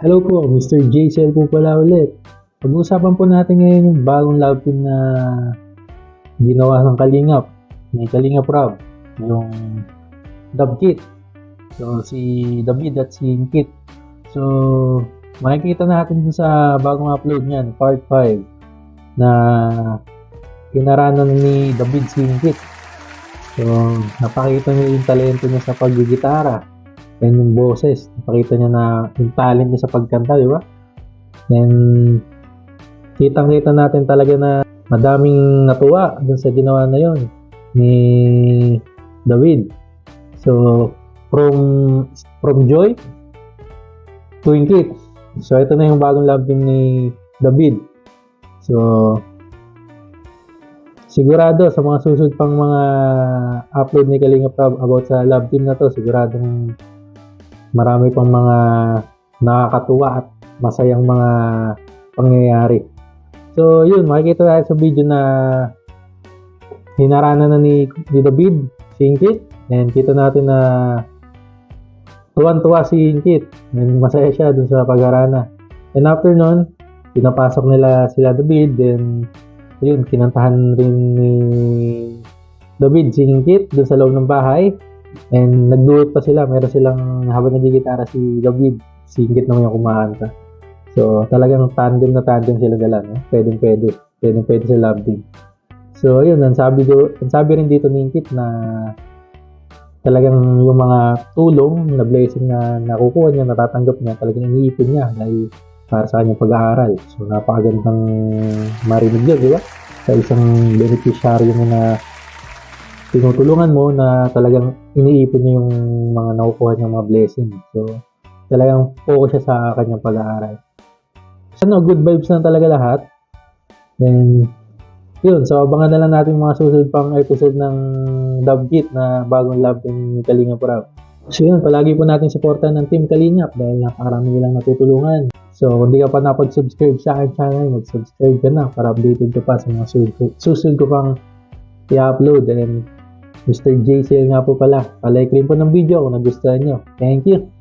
Hello po, Mr. JCL po pala ulit. Pag-uusapan po natin ngayon yung bagong love team na ginawa ng Kalingap, ni Kalingap Rob, yung Dub Kit. So, si David at si Kit. So, makikita natin dun sa bagong upload niyan, part 5, na kinaranan ni David si Kit. So, napakita niya yung talento niya sa paggigitara. And yung boses, napakita niya na yung talent niya sa pagkanta, di ba? And kitang-kita natin talaga na madaming natuwa dun sa ginawa na yon ni David. So, from Joy to Kit. So, ito na yung bagong love team ni David. So, sigurado sa mga susunod pang mga upload ni Kalingap Rob about sa love team na to, siguradong marami pang mga nakakatuwa at masayang mga pangyayari. So, yun, makikita tayo sa video na hinaranan na ni David si Kit, and kita natin na tuwan-tuwa si Kit, and masaya siya dun sa pagharana. And after nun, pinapasok nila sila David, then yun, kinantahan rin ni David si Kit dun sa loob ng bahay. And nagduet pa sila, meron silang habang nagigitara si David, si Kit naman yung kumakanta. So talagang tandem na tandem sila dala, no? Pwede sa love team. So yun, ang sabi rin dito ni Kit na talagang yung mga tulong na blessing na nakukuha niya, natatanggap niya, talagang iniipon niya dahil para sa kanyang pag-aaral. So napakagandang marinig yun, di ba? Sa isang beneficiary mo na tinutulungan mo na talagang iniipon niya yung mga nakukuha niyang mga blessing. So, talagang focus siya sa kanyang pag-aaral. So, good vibes na talaga lahat. And, yun. So, abangan na lang natin mga susunod pang episode ng Dub Kit na bagong love team ni Kalingap Rob. So, yun. Palagi po natin supportan ng Team Kalingap dahil napakarami nilang natutulungan. So, kung di ka pa napag-subscribe sa aking channel, mag-subscribe ka na para updated ka pa sa mga susunod ko pang i-upload. And Mr. JCL nga po pala. Palike rin po ng video kung nagustuhan nyo. Thank you!